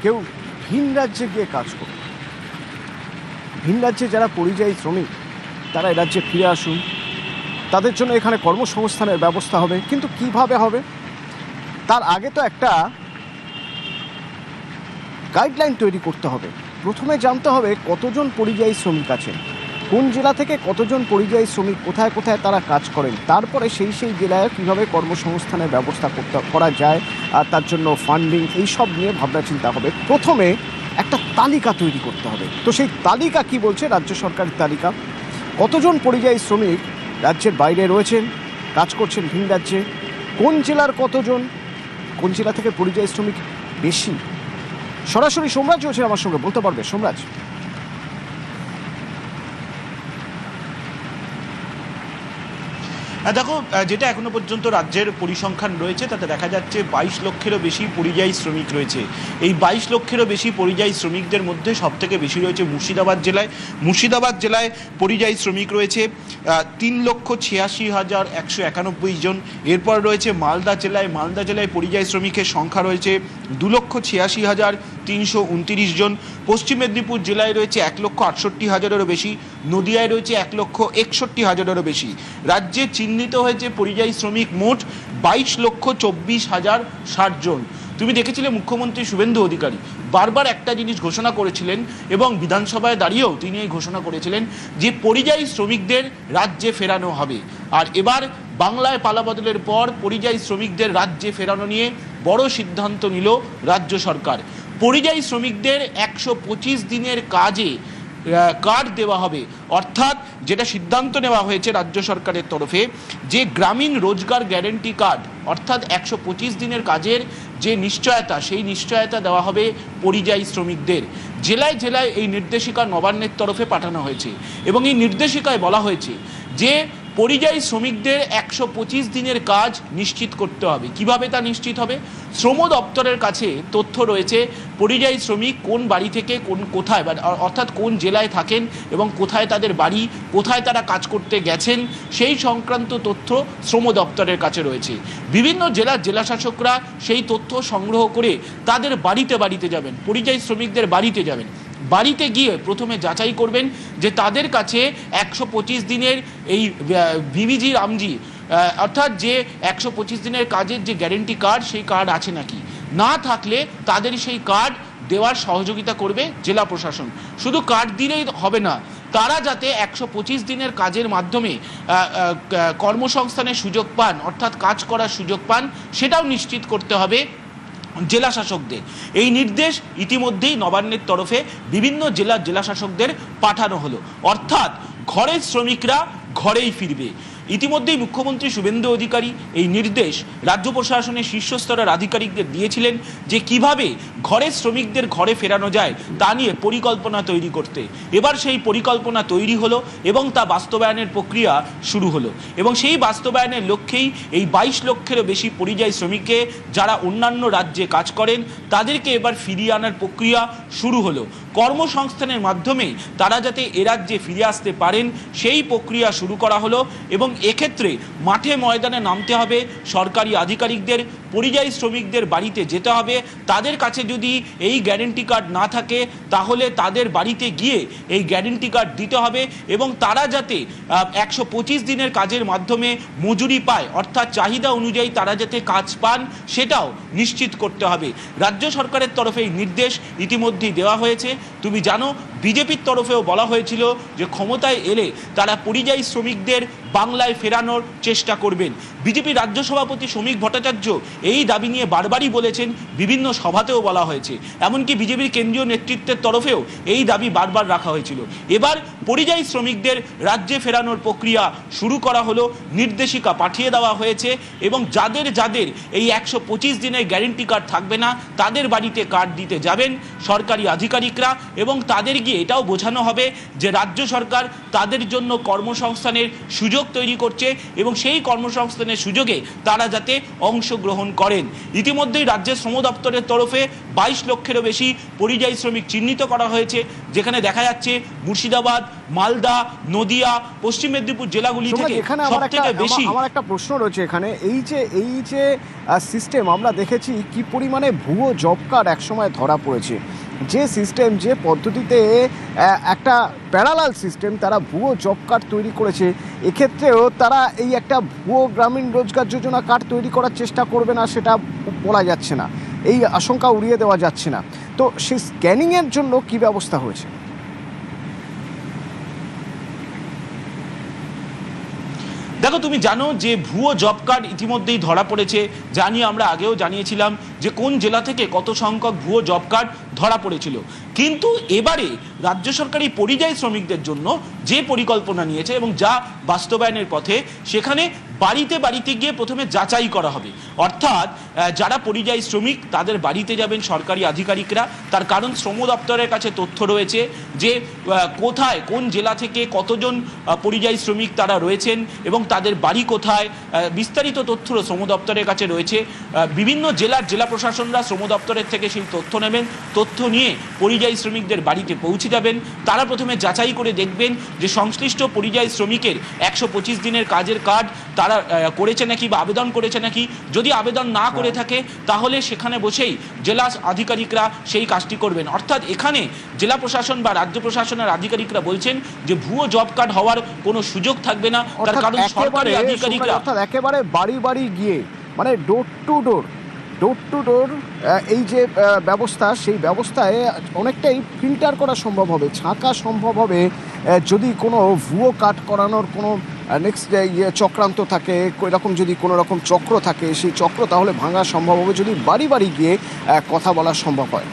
কেউ ভিন রাজ্যে গিয়ে কাজ করবে। ভিন রাজ্যে যারা পরিযায়ী শ্রমিক তারা এ রাজ্যে ফিরে আসুন, তাদের জন্য এখানে কর্মসংস্থানের ব্যবস্থা হবে। কিন্তু কিভাবে হবে তার আগে তো একটা গাইডলাইন তৈরি করতে হবে। প্রথমে জানতে হবে কতজন পরিযায়ী শ্রমিক আছেন, কোন জেলা থেকে কতজন পরিযায়ী শ্রমিক কোথায় কোথায় তারা কাজ করেন, তারপরে সেই জেলায় কীভাবে কর্মসংস্থানের ব্যবস্থা করা যায় আর তার জন্য ফান্ডিং এইসব নিয়ে ভাবনা চিন্তা হবে। প্রথমে একটা তালিকা তৈরি করতে হবে। তো সেই তালিকা কি বলছে রাজ্য সরকারের তালিকা, কতজন পরিযায়ী শ্রমিক রাজ্যের বাইরে রয়েছেন, কাজ করছেন ভিন রাজ্যে, কোন জেলার কতজন, কোন জেলা থেকে পরিযায়ী শ্রমিক বেশি। সরাসরি সোমরাজ রয়েছে আমার সঙ্গে, বলতে পারবে সোমরাজ? দেখো, যেটা এখনো পর্যন্ত রাজ্যের পরিসংখ্যান রয়েছে তাতে দেখা যাচ্ছে 22 লক্ষেরও বেশি পরিযায়ী শ্রমিক রয়েছে। এই 22 লক্ষেরও বেশি পরিযায়ী শ্রমিকদের মধ্যে সবথেকে বেশি রয়েছে মুর্শিদাবাদ জেলায়। মুর্শিদাবাদ জেলায় পরিযায়ী শ্রমিক রয়েছে 3,86,191 জন। এরপর রয়েছে মালদা জেলায়। মালদা জেলায় পরিযায়ী শ্রমিকের সংখ্যা রয়েছে 2,86,329 জন। পশ্চিম মেদিনীপুর জেলায় রয়েছে 1,68,000-এরও বেশি। নদিয়ায় রয়েছে 1,61,000-এরও বেশি। রাজ্যে চিহ্নিত হয়েছে পরিযায়ী শ্রমিক মোট 22,24,060 জন। তুমি দেখেছিলে মুখ্যমন্ত্রী শুভেন্দু অধিকারী বারবার একটা জিনিস ঘোষণা করেছিলেন এবং বিধানসভায় দাঁড়িয়েও তিনি এই ঘোষণা করেছিলেন যে পরিযায়ী শ্রমিকদের রাজ্যে ফেরানো হবে। আর এবার বাংলায় পালাবদলের পর পরিযায়ী শ্রমিকদের রাজ্যে ফেরানো নিয়ে বড় সিদ্ধান্ত নিল রাজ্য সরকার। পরিযায়ী শ্রমিকদের 125 দিনের কাজে কার্ড দেওয়া হবে। অর্থাৎ যেটা সিদ্ধান্ত নেওয়া হয়েছে রাজ্য সরকারের তরফে, যে গ্রামীণ রোজগার গ্যারেন্টি কার্ড, অর্থাৎ 125 দিনের কাজের যে নিশ্চয়তা, সেই নিশ্চয়তা দেওয়া হবে পরিযায়ী শ্রমিকদের। জেলায় জেলায় এই নির্দেশিকা নবান্নের তরফে পাঠানো হয়েছে এবং এই নির্দেশিকায় বলা হয়েছে যে পরিযায়ী শ্রমিকদের 125 দিনের কাজ নিশ্চিত করতে হবে। কিভাবে তা নিশ্চিত হবে? শ্রম দপ্তরের কাছে তথ্য রয়েছে পরিযায়ী শ্রমিক কোন বাড়ি থেকে কোথায়, অর্থাৎ কোন জেলায় থাকেন এবং কোথায় তাদের বাড়ি, কোথায় তারা কাজ করতে গেছেন, সেই সংক্রান্ত তথ্য শ্রম দপ্তরের কাছে রয়েছে। বিভিন্ন জেলার জেলাশাসকরা সেই তথ্য সংগ্রহ করে তাদের বাড়িতে বাড়িতে যাবেন, পরিযায়ী শ্রমিকদের বাড়িতে যাবেন। বাড়িতে গিয়ে প্রথমে যাচাই করবেন যে তাদের কাছে 125 দিনের এই ভিভিজি রামজি, অর্থাৎ যে 125 দিনের কাজের যে গ্যারেন্টি কার্ড, সেই কার্ড আছে নাকি। না থাকলে তাদের সেই কার্ড দেওয়ার সহযোগিতা করবে জেলা প্রশাসন। শুধু কার্ড দিলেই হবে না, তারা যাতে 125 দিনের কাজের মাধ্যমে কর্মসংস্থানের সুযোগ পান, অর্থাৎ কাজ করার সুযোগ পান, সেটাও নিশ্চিত করতে হবে জেলা শাসকদের। এই নির্দেশ ইতিমধ্যেই নবান্নের তরফে বিভিন্ন জেলার জেলাশাসকদের পাঠানো হলো। অর্থাৎ ঘরের শ্রমিকরা ঘরেই ফিরবে। ইতিমধ্যেই মুখ্যমন্ত্রী শুভেন্দু অধিকারী এই নির্দেশ রাজ্য প্রশাসনের শীর্ষস্তরের আধিকারিকদের দিয়েছিলেন যে কিভাবে ঘরের শ্রমিকদের ঘরে ফেরানো যায় তা নিয়ে পরিকল্পনা তৈরি করতে। এবার সেই পরিকল্পনা তৈরি হলো এবং তা বাস্তবায়নের প্রক্রিয়া শুরু হলো এবং সেই বাস্তবায়নের লক্ষ্যেই এই 22 লক্ষেরও বেশি পরিযায়ী শ্রমিককে যারা অন্যান্য রাজ্যে কাজ করেন তাদেরকে এবার ফিরিয়ে আনার প্রক্রিয়া শুরু হলো। কর্মসংস্থানের মাধ্যমে তারা যাতে এ রাজ্যে ফিরে আসতে পারেন সেই প্রক্রিয়া শুরু করা হলো এবং এক্ষেত্রে মাঠে ময়দানে নামতে হবে সরকারি আধিকারিকদের। পরিযায়ী শ্রমিকদের বাড়িতে যেতে হবে, তাদের কাছে যদি এই গ্যারেন্টি কার্ড না থাকে তাহলে তাদের বাড়িতে গিয়ে এই গ্যারেন্টি কার্ড দিতে হবে এবং তারা যাতে 125 দিনের কাজের মাধ্যমে মজুরি পায়, অর্থাৎ চাহিদা অনুযায়ী তারা যাতে কাজ পান সেটাও নিশ্চিত করতে হবে। রাজ্য সরকারের তরফে এই নির্দেশ ইতিমধ্যেই দেওয়া হয়েছে। তুমি জানো বিজেপির তরফেও বলা হয়েছিল যে ক্ষমতায় এলে তারা পরিযায়ী শ্রমিকদের বাংলায় ফেরানোর চেষ্টা করবেন। বিজেপি রাজ্য সভাপতি শ্রমিক ভট্টাচার্য এই দাবি নিয়ে বারবারই বলেছেন, বিভিন্ন সভাতেও বলা হয়েছে, এমনকি বিজেপির কেন্দ্রীয় নেতৃত্বের তরফেও এই দাবি বারবার রাখা হয়েছিল। এবার পরিযায়ী শ্রমিকদের রাজ্যে ফেরানোর প্রক্রিয়া শুরু করা হলো, নির্দেশিকা পাঠিয়ে দেওয়া হয়েছে এবং যাদের যাদের এই 125 দিনের গ্যারেন্টি কার্ড থাকবে না তাদের বাড়িতে কার্ড দিতে যাবেন সরকারি আধিকারিকরা এবং তাদের গিয়ে এটাও বোঝানো হবে যে রাজ্য সরকার তাদের জন্য কর্মসংস্থানের সুযোগ তৈরি করছে এবং সেই কর্মসংস্থানের সুযোগে তারা যাতে অংশগ্রহণ করেন। ইতিমধ্যেই রাজ্যের শ্রম দপ্তরের তরফে 22 লক্ষেরও বেশি পরিযায়ী শ্রমিক চিহ্নিত করা হয়েছে, যেখানে দেখা যাচ্ছে মুর্শিদাবাদ, মালদা, নদিয়া, পশ্চিম মেদিনীপুর জেলাগুলি থেকে এখানে সবথেকে বেশি। আমার একটা প্রশ্ন রয়েছে এখানে, এই যে সিস্টেম আমরা দেখেছি কি পরিমাণে ভুয়ো জব কার্ড একসময় ধরা পড়েছে, যে সিস্টেম যে পদ্ধতিতে একটা প্যারালাল সিস্টেম তারা ভুয়ো জব কার্ড তৈরি করেছে, এক্ষেত্রেও তারা এই একটা ভুয়ো গ্রামীণ রোজগার যোজনা কার্ড তৈরি করার চেষ্টা করবে না সেটা বলা যাচ্ছে না, এই আশঙ্কা উড়িয়ে দেওয়া যাচ্ছে না। তো সেই স্ক্যানিংয়ের জন্য কি ব্যবস্থা হয়েছে? দেখো, তুমি জানো যে ভুয়ো জব কার্ড ইতিমধ্যেই ধরা পড়েছে, যা নিয়ে আমরা আগেও জানিয়েছিলাম যে কোন জেলা থেকে কত সংখ্যক ভুয়ো জব কার্ড ধরা পড়েছিল। কিন্তু এবারে রাজ্য সরকার এই পরিযায়ী শ্রমিকদের জন্য যে পরিকল্পনা নিয়েছে এবং যা বাস্তবায়নের পথে, সেখানে বাড়িতে বাড়িতে গিয়ে প্রথমে যাচাই করা হবে। অর্থাৎ যারা পরিযায়ী শ্রমিক তাদের বাড়িতে যাবেন সরকারি আধিকারিকরা, তার কারণ শ্রম দপ্তরের কাছে তথ্য রয়েছে যে কোথায় কোন জেলা থেকে কতজন পরিযায়ী শ্রমিক তারা রয়েছেন এবং তাদের বাড়ি কোথায়, বিস্তারিত তথ্য শ্রম দপ্তরের কাছে রয়েছে। বিভিন্ন জেলার জেলা প্রশাসনরা শ্রম দপ্তরের থেকে সেই তথ্য নেবেন, তথ্য নিয়ে পরিযায়ী শ্রমিকদের বাড়িতে পৌঁছে যাবেন। তারা প্রথমে যাচাই করে দেখবেন যে সংশ্লিষ্ট পরিযায়ী শ্রমিকের 125 দিনের কাজের কার্ড তারা করেছে নাকি বা আবেদন করেছে নাকি। যদি আবেদন না করে থাকে তাহলে সেখানে বসেই জেলা আধিকারিকরা সেই কাজটি করবেন। অর্থাৎ এখানে জেলা প্রশাসন বা রাজ্য প্রশাসনের আধিকারিকরা বলছেন যে ভুয়ো জব কার্ড হওয়ার কোনো সুযোগ থাকবে না, তার কারণ সরকারি আধিকারিকরা অর্থাৎ একেবারে বাড়ি বাড়ি গিয়ে, মানে ডোর টু ডোর এই যে ব্যবস্থা, সেই ব্যবস্থায় অনেকটাই ফিল্টার করা সম্ভব হবে, ছাঁকা সম্ভব হবে। যদি কোনো ভুয়ো কাট করানোর কোনো নেক্সট চক্রান্ত থাকে, এরকম যদি কোনো রকম চক্র থাকে, সেই চক্র তাহলে ভাঙা সম্ভব হবে যদি বাড়ি বাড়ি গিয়ে কথা বলা সম্ভব হয়।